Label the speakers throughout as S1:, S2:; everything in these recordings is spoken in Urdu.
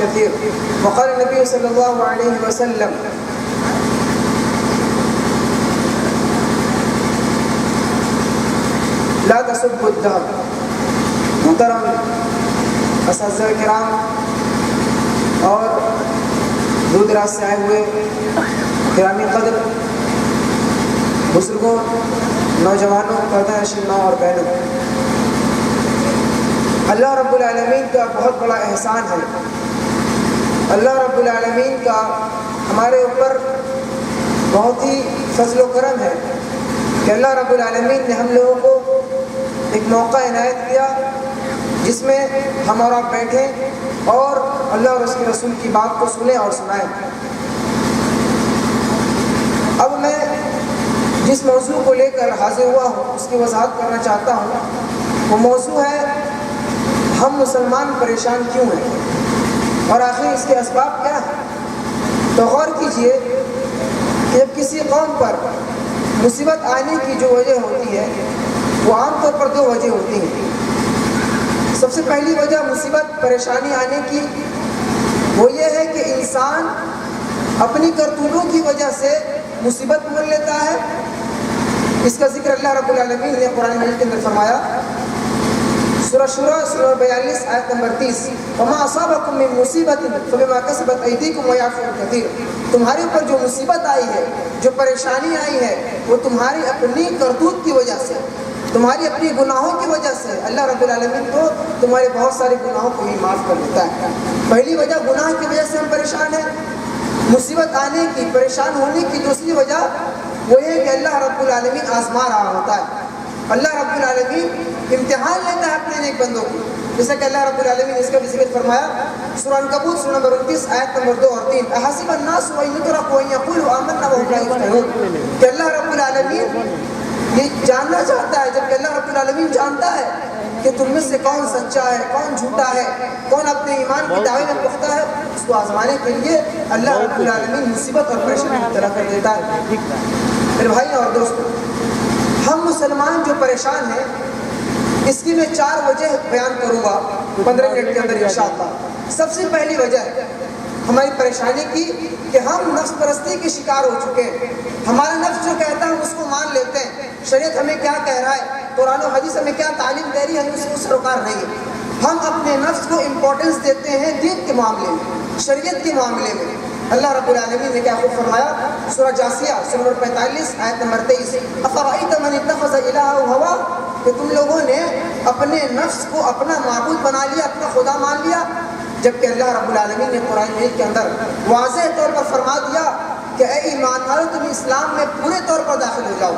S1: كثير. وقال النبي صلى الله عليه وسلم لا تسبوا الدهر. محترم اساتذہ کرام اور دور دراز سے آئے ہوئے گرامی قدر بزرگوں، نوجوانوں، پردہ نشین ماں اور بہنوں، اللہ رب العالمین کا بہت بڑا احسان ہے. اللہ رب العالمین کا ہمارے اوپر بہت ہی فضل و کرم ہے کہ اللہ رب العالمین نے ہم لوگوں کو ایک موقع عنایت کیا جس میں ہم اور آپ بیٹھیں اور اللہ اور اس کے رسول کی بات کو سنیں اور سنائیں. اب میں جس موضوع کو لے کر حاضر ہوا ہوں اس کی وضاحت کرنا چاہتا ہوں. وہ موضوع ہے ہم مسلمان پریشان کیوں ہیں اور آخر اس کے اسباب کیا ہیں. تو غور کیجئے کہ جب کسی قوم پر مصیبت آنے کی جو وجہ ہوتی ہے وہ عام طور پر دو وجہ ہوتی ہیں. سب سے پہلی وجہ مصیبت پریشانی آنے کی وہ یہ ہے کہ انسان اپنی کرتوتوں کی وجہ سے مصیبت مول لیتا ہے. اس کا ذکر اللہ رب العالمین نے قرآن مجید کے اندر فرمایا. سورہ شورى سورہ 42 آیت نمبر 30 وما اصابکم من مصیبت فبما کسبت ایدیکم ویعفو عن کثیر. تمہارے اوپر جو مصیبت آئی ہے، جو پریشانی آئی ہے، وہ تمہاری اپنی کرتوت کی وجہ سے، تمہاری اپنی گناہوں کی وجہ سے. اللہ رب العالمین تو تمہارے بہت سارے گناہوں کو ہی معاف کر دیتا ہے. پہلی وجہ گناہ کی وجہ سے ہم پریشان ہیں. مصیبت آنے کی، پریشان ہونے کی دوسری وجہ وہ یہ ہے کہ اللہ رب العالمین آزما رہا ہوتا ہے. اللہ رب العالمین امتحان لیتا ہے اپنے نیک بندوں کو. جیسا کہ اللہ رب العالمین اس کا بھی ذکر فرمایا سورہ عنکبوت سورہ نمبر 29 آیت نمبر 2 اور 3 احسب الناس ان یترکوا ان یقولوا آمنا وهم لا یفتنون. کہ اللہ رب العالمین یہ جاننا چاہتا ہے، جبکہ اللہ رب العالمین جانتا ہے کہ تم میں سے کون سچا ہے، کون جھوٹا ہے، کون اپنے ایمان کی دعوے میں پختہ ہے. اس کو آزمانے کے لیے اللہ رب العالمین مصیبت اور پریشانی مبتلا کر دیتا ہے. میرے بھائی اور دوستو، ہم مسلمان جو پریشان ہیں اس کی میں 4 وجہ بیان کروں گا 15 منٹ کے اندر انشاءاللہ. سب سے پہلی وجہ ہے ہماری پریشانی کی کہ ہم نفس پرستی کے شکار ہو چکے ہیں. ہمارا نفس جو کہتا ہے ہم اس کو مان لیتے ہیں. شریعت ہمیں کیا کہہ رہا ہے، قرآن و حدیث ہمیں کیا تعلیم دے رہی ہے، ہم اس کو سروکار نہیں ہے. ہم اپنے نفس کو امپورٹنس دیتے ہیں دین کے معاملے میں، شریعت کے معاملے میں. اللہ رب العالمین نے کیا خوب فرمایا سورہ جاسیہ سورہ نمبر 45 آیت نمبر 23 افرأیت من اتخذ الہہ ہوا. کہ تم لوگوں نے اپنے نفس کو اپنا معبود بنا لیا، اپنا خدا مان لیا، جبکہ اللہ رب العالمین نے قرآن مجید کے اندر واضح طور پر فرما دیا کہ اے ایمان والو تم اسلام میں پورے طور پر داخل ہو جاؤ.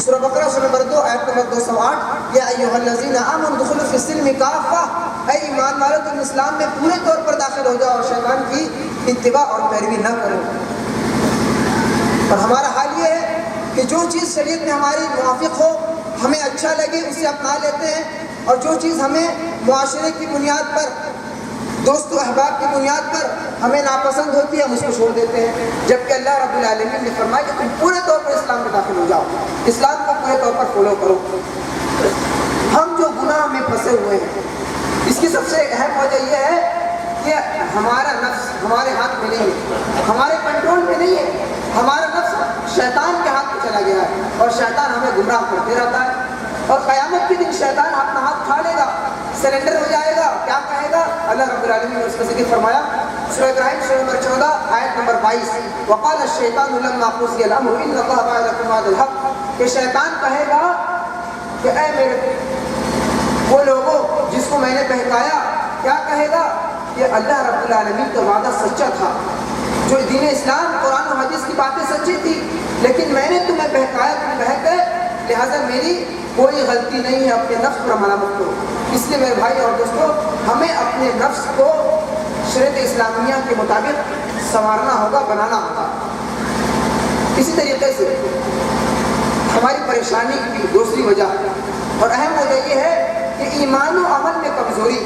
S1: سورہ بقرہ سورہ نمبر 2 آیت نمبر 208 یا ایھا الذین آمنوا ادخلوا فی السلم کافہ. اے ایمان والو تم اسلام میں پورے طور پر داخل ہو جاؤ اور شیطان کی اتباع اور پیروی نہ کرو. اور ہمارا حال یہ ہے کہ جو چیز شریعت میں ہماری موافق ہو، ہمیں اچھا لگے، اسے اپنا لیتے ہیں، اور جو چیز ہمیں معاشرے کی بنیاد پر، دوست و احباب کی بنیاد پر ہمیں ناپسند ہوتی ہے ہم اس کو چھوڑ دیتے ہیں. جبکہ اللہ رب العالمین نے فرمایا کہ تم پورے طور پر اسلام میں داخل ہو جاؤ، اسلام کو پورے طور پر فالو کرو. ہم جو گناہ میں پھنسے ہوئے ہیں اس کی سب سے اہم وجہ یہ ہے کہ ہمارا نفس ہمارے ہاتھ میں نہیں ہے، ہمارے کنٹرول میں نہیں ہے. ہمارا نفس شیطان کے ہاتھ میں چلا گیا ہے اور شیطان ہمیں گمراہ کرتے رہتا ہے. اور قیامت کے دن شیطان اپنا ہاتھ کھا لے گا، سرنڈر ہو جائے گا. کیا کہے گا؟ اللہ رب العالمین نے اس کا ذکر فرمایا سورہ ابراہیم سورہ نمبر 14 آیت نمبر 22 وقال الشیطان لما قضی الامر ان اللہ وعدکم وعد الحق. کہ شیطان کہے گا کہ اے میرے وہ لوگوں جس کو میں نے بہکایا، کیا کہے گا کہ اللہ رب العالمین کا وعدہ سچا تھا، جو دین اسلام قرآن و حدیث کی باتیں سچی تھی، لیکن میں نے تمہیں بہکایا، تم بہک گئے، لہٰذا میری کوئی غلطی نہیں ہے، اپنے نفس پر ملامت کرو. اس لیے میرے بھائی اور دوستو، ہمیں اپنے نفس کو شریعت اسلامیہ کے مطابق سنوارنا ہوگا، بنانا ہوگا. اسی طریقے سے ہماری پریشانی کی دوسری وجہ اور اہم وجہ یہ ہے کہ ایمان و عمل میں کمزوری.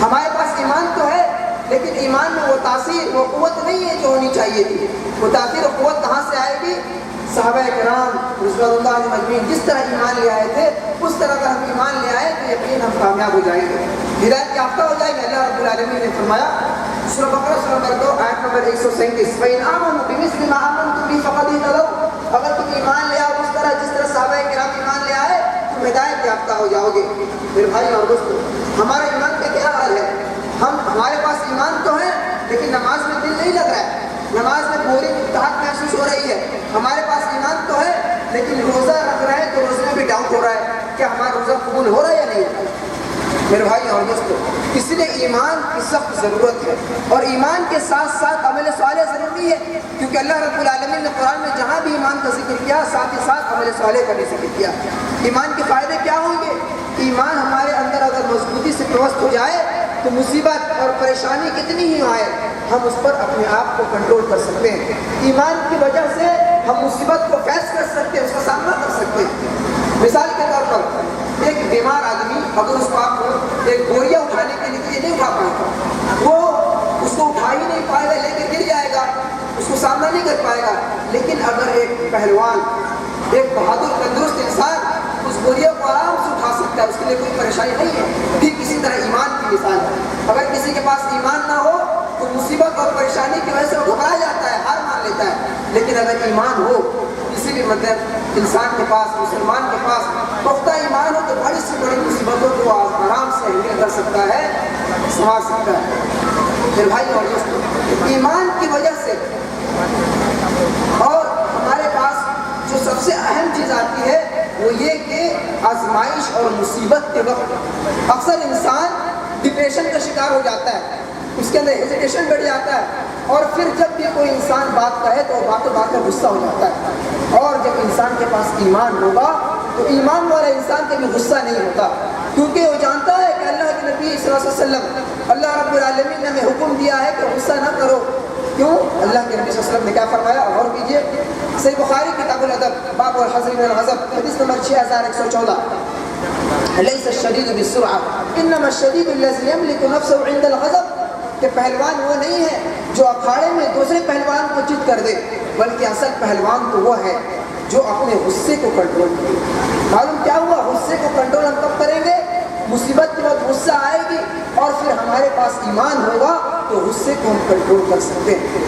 S1: ہمارے پاس ایمان تو ہے لیکن ایمان میں وہ تاثیر، وہ قوت نہیں ہے جو ہونی چاہیے تھی. وہ تاثیر و قوت کہاں سے آئے گی؟ صحابہ کرام رضوان اللہ علیہم اجمعین جس طرح ایمان لے آئے تھے اس طرح اگر ہم ایمان لے آئے تو یقین ہم کامیاب ہو جائیں گے، ہدایت یافتہ ہو جائیں گے. اللہ رب العالمین نے فرمایا سورہ بقرہ سورہ نمبر 2 آیت نمبر 137 فَإِنْ آمَنُوا بِمِثْلِ مَا آمَنْتُمْ بِهِ فَقَدِ اهْتَدَوْا، اگر تم ایمان لے آؤ اس طرح جس طرح صحابہ کرام ایمان لے آئے تم ہدایت یافتہ ہو جاؤ گے۔ میرے بھائی اور دوستو، ہمارا ایمان کا کیا حال ہے؟ ہمارے پاس ایمان تو ہے لیکن نماز میں دل نہیں لگ رہا ہے، نماز میں پوری اتحاد محسوس ہو رہی ہے۔ ہمارے پاس ایمان تو ہے لیکن روزہ رکھ رہے ہیں تو روزے میں بھی ڈاؤٹ ہو رہا ہے کہ ہمارا روزہ قبول ہو رہا ہے یا نہیں ہو رہا ہے۔ میرے بھائی اور دوستو، اس لیے ایمان کی سخت ضرورت ہے، اور ایمان کے ساتھ ساتھ عمل صالح ضروری ہے، کیونکہ اللہ رب العالمین نے قرآن میں جہاں بھی ایمان کا ذکر کیا ساتھ ہی ساتھ عمل صالح کا بھی ذکر کیا۔ ایمان کے فائدے کیا ہوں گے؟ ایمان ہمارے اندر اگر مضبوطی سے پیوست ہو جائے تو مصیبت اور پریشانی کتنی ہی آئے ہم اس پر اپنے آپ کو کنٹرول کر سکتے ہیں۔ ایمان کی وجہ سے ہم مصیبت کو فیس کر سکتے ہیں، اس کا سامنا کر سکتے ہیں۔ مثال کے طور پر ایک بیمار آدمی اگر اس کو آپ ایک بوریا اٹھانے کے لیے نہیں اٹھا پائے گا، وہ اس کو اٹھا ہی نہیں پائے گا، لے کے گر جائے گا، اس کو سامنا نہیں کر پائے گا۔ لیکن اگر ایک پہلوان، ایک بہادر تندرست انسان اس بوریا کو آرام سے اٹھا سکتا ہے، اس کے لیے کوئی پریشانی نہیں ہے۔ ٹھیک اسی طرح ایمان کی مثال ہے، اگر کسی کے پاس ایمان نہ ہو تو مصیبت اور پریشانی کی وجہ سے وہ گھبرا جاتا ہے، ہار مان لیتا ہے، لیکن اگر ایمان ہو کسی بھی مطلب انسان کے پاس، مسلمان کے پاس پختہ ایمان ہو تو بڑی سے بڑی مصیبتوں کو آرام سے ہینڈل کر سکتا ہے، سنبھال سکتا ہے۔ پھر بھائی اور دوستو، ایمان کی وجہ سے اور ہمارے پاس جو سب سے اہم چیز آتی ہے وہ یہ کہ آزمائش اور مصیبت کے وقت اکثر انسان ڈپریشن کا شکار ہو جاتا ہے، اس کے اندر ہیزیٹیشن بڑھ جاتا ہے، اور پھر جب بھی کوئی انسان بات کہے تو باتوں بات میں غصہ ہو جاتا ہے۔ اور جب انسان کے پاس ایمان ہوگا تو ایمان والا انسان کے بھی غصہ نہیں ہوتا، کیونکہ وہ جانتا ہے کہ اللہ کے نبی صلی اللہ علیہ وسلم، اللہ رب العالمین نے ہمیں حکم دیا ہے کہ غصہ نہ کرو۔ کیوں؟ اللہ کے نبی صلی اللہ علیہ وسلم نے کیا فرمایا؟ غور کیجیے، صحیح بخاری کتاب الادب باب الحذر من الغضب حدیث نمبر 6114، ليس الشديد بالسرعة انما الشديد الذي يملك نفسه عند الغضب، کہ پہلوان وہ نہیں ہے جو اکھاڑے میں دوسرے پہلوان کو چت کر دے، بلکہ اصل پہلوان تو وہ ہے جو اپنے غصے کو کنٹرول کرے۔ معلوم کیا ہوا؟ غصے کو کنٹرول ہم کب کریں گے؟ مصیبت کے وقت غصہ آئے گی اور پھر ہمارے پاس ایمان ہوگا تو غصے کو ہم کنٹرول کر سکتے ہیں۔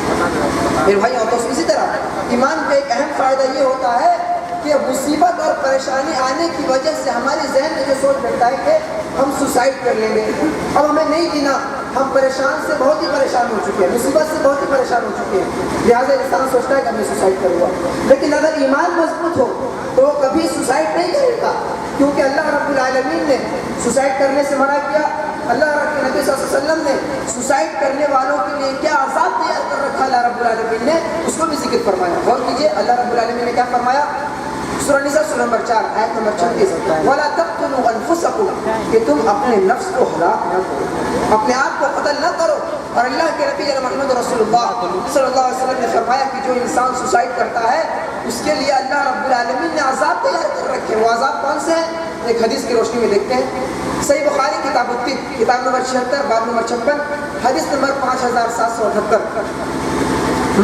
S1: میرے بھائی اور دوست، اسی طرح ایمان کا ایک اہم فائدہ یہ ہوتا ہے کہ مصیبت اور پریشانی آنے کی وجہ سے ہمارے ذہن میں یہ سوچ بیٹھتا ہے کہ ہم سوسائڈ کر لیں گے، اب ہمیں نہیں جینا، ہم پریشان سے بہت ہی پریشان ہو چکے ہیں، مصیبت سے بہت ہی پریشان ہو چکے ہیں، لہٰذا انسان سوچتا ہے کہ میں سوسائڈ کروں گا۔ لیکن اگر ایمان مضبوط ہو تو وہ کبھی سوسائڈ نہیں کرے گا، کیونکہ اللہ رب العالمین نے سوسائڈ کرنے سے منع کیا۔ اللہ رب کے نبی صلی اللہ علیہ وسلم نے سوسائڈ کرنے والوں کے لیے کیا عذاب تیار کر رکھا اللہ رب العالمین نے، اس کو بھی ذکر فرمایا۔ غور کیجیے، اللہ رب العالمین نے کیا فرمایا؟ سورہ نساء سورہ نمبر 4 آیت نمبر 36، وَلَا تَقْتُلُوا أَنفُسَكُمْ، کہ تم اپنے نفس کو ہلاک نہ کرو، اپنے آپ کو قتل نہ کرو۔ اور اللہ کے نبی محمد رسول اللہ صلی اللہ علیہ وسلم نے فرمایا کہ جو انسان سوسائڈ کرتا ہے اس کے لیے اللہ رب العالمین نے عذاب تیار کر رکھے۔ وہ عذاب کون سے ہیں؟ ایک حدیث کی روشنی میں دیکھتے ہیں، صحیح بخاری کتاب الطب کتاب نمبر 76 باب نمبر 56 حدیث نمبر 5778،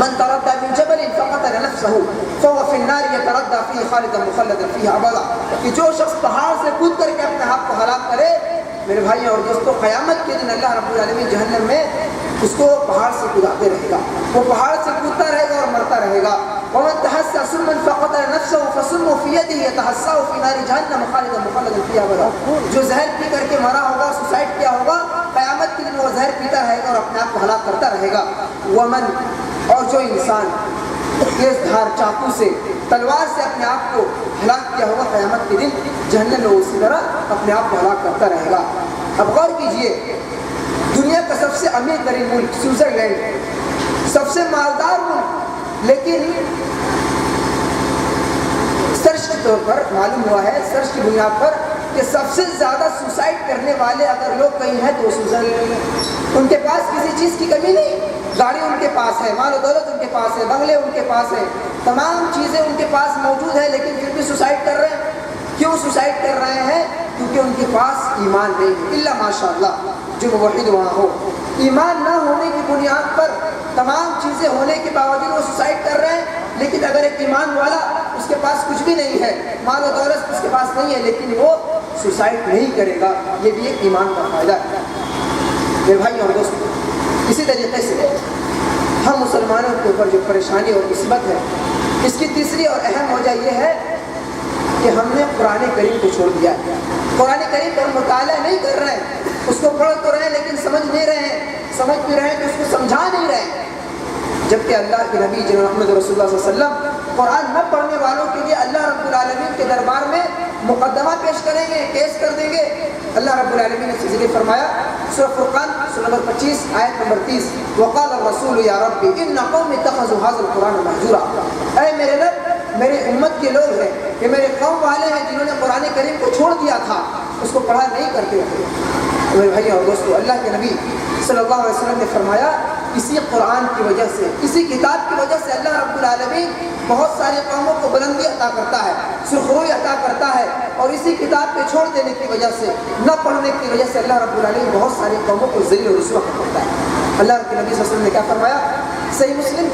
S1: من تردى من جبل فقتل نفسه فهو في النار يتردى فيه خالدا مخلدا فيه ابدا، کہ جو شخص پہاڑ سے کود کر کے اپنے آپ کو ہلاک کرے، میرے بھائی اور دوستوں، قیامت کے دن اللہ رب العالمین جہنم میں اس کو پہاڑ سے کوداتے رہے گا، وہ پہاڑ سے کودتا رہے گا اور مرتا رہے گا۔ ومن تحسى سما فقتل نفسه فسمه في يده يتحساه في نار جهنم خالدا مخلدا فيها ابدا، جو زہر پی کر کے مرا ہوگا، سوسائڈ کیا ہوگا، قیامت کے دن وہ زہر پیتا رہے گا اور اپنے آپ کو ہلاک کرتا رہے گا۔ ومن، اور جو انسان تیز دھار چاقو سے، تلوار سے اپنے آپ کو ہلاک کیا ہوگا، قیامت کے دن جہنم میں اسی طرح اپنے آپ کو ہلاک کرتا رہے گا۔ اب غور کیجئے، دنیا کا سب سے امیر ترین ملک سوئٹزرلینڈ، سب سے مالدار ملک، لیکن سرچ کے طور پر معلوم ہوا ہے، سرچ کی بنیاد پر، کہ سب سے زیادہ سوسائڈ کرنے والے اگر لوگ کہیں ہیں تو سوئٹزرلینڈ میں۔ ان کے پاس کسی چیز کی کمی نہیں، گاڑی ان کے پاس ہے، مال و دولت ان کے پاس ہے، بنگلے ان کے پاس ہے، تمام چیزیں ان کے پاس موجود ہے، لیکن پھر بھی سوسائڈ کر رہے ہیں۔ کیوں سوسائڈ کر رہے ہیں؟ کیونکہ ان کے پاس ایمان نہیں ہے، الا ماشاء اللہ جو موحد وہاں ہو۔ ایمان نہ ہونے کی بنیاد پر تمام چیزیں ہونے کے باوجود وہ سوسائڈ کر رہے ہیں، لیکن اگر ایک ایمان والا اس کے پاس کچھ بھی نہیں ہے، مال و دولت اس کے پاس نہیں ہے، لیکن وہ سوسائڈ نہیں کرے گا، یہ بھی ایک ایمان کا فائدہ ہے۔ میرے بھائی اور دوستو، اسی طریقے سے ہم مسلمانوں کے اوپر جو پریشانی اور مصیبت ہے، اس کی تیسری اور اہم وجہ یہ ہے کہ ہم نے قرآن کریم کو چھوڑ دیا ہے۔ قرآن کریم کا ہم مطالعہ نہیں کر رہے ہیں، اس کو پڑھ تو رہے ہیں لیکن سمجھ نہیں رہے ہیں، سمجھ بھی رہے ہیں تو اس کو سمجھا نہیں رہے ہیں۔ جبکہ اللہ کے نبی جناب محمد رسول اللہ صلی اللہ علیہ وسلم قرآن نہ پڑھنے والوں کے لیے اللہ رب العالمین کے دربار میں مقدمہ پیش کریں گے، کیس کر دیں گے۔ اللہ رب العالمین نے اس ذکر فرمایا سورہ فرقان سورہ نمبر 25 آیت نمبر 30، وقال الرسول یا ربی ان قوم اتخذوا هذا القرآن مہجورا، اے میرے رب میرے امت کے لوگ ہیں، یہ میرے قوم والے ہیں جنہوں نے قرآن کریم کو چھوڑ دیا تھا، اس کو پڑھا نہیں کرتے تھے۔ میرے بھائی اور دوستو، اللہ کے نبی صلی اللہ علیہ وسلم نے فرمایا اسی قرآن کی وجہ سے، اسی کتاب کی وجہ سے اللہ رب العالمین بہت ساری قوموں کو بلندی عطا کرتا ہے، سرخروئی عطا کرتا ہے، اور اسی کتاب کے چھوڑ دینے کی وجہ سے، نہ پڑھنے کی وجہ سے اللہ رب العالمین بہت ساری قوموں کو ذلیل و رسوا کرتا ہے۔ اللہ کے نبی صلی اللہ علیہ وسلم نے کیا فرمایا؟ صحیح مسلم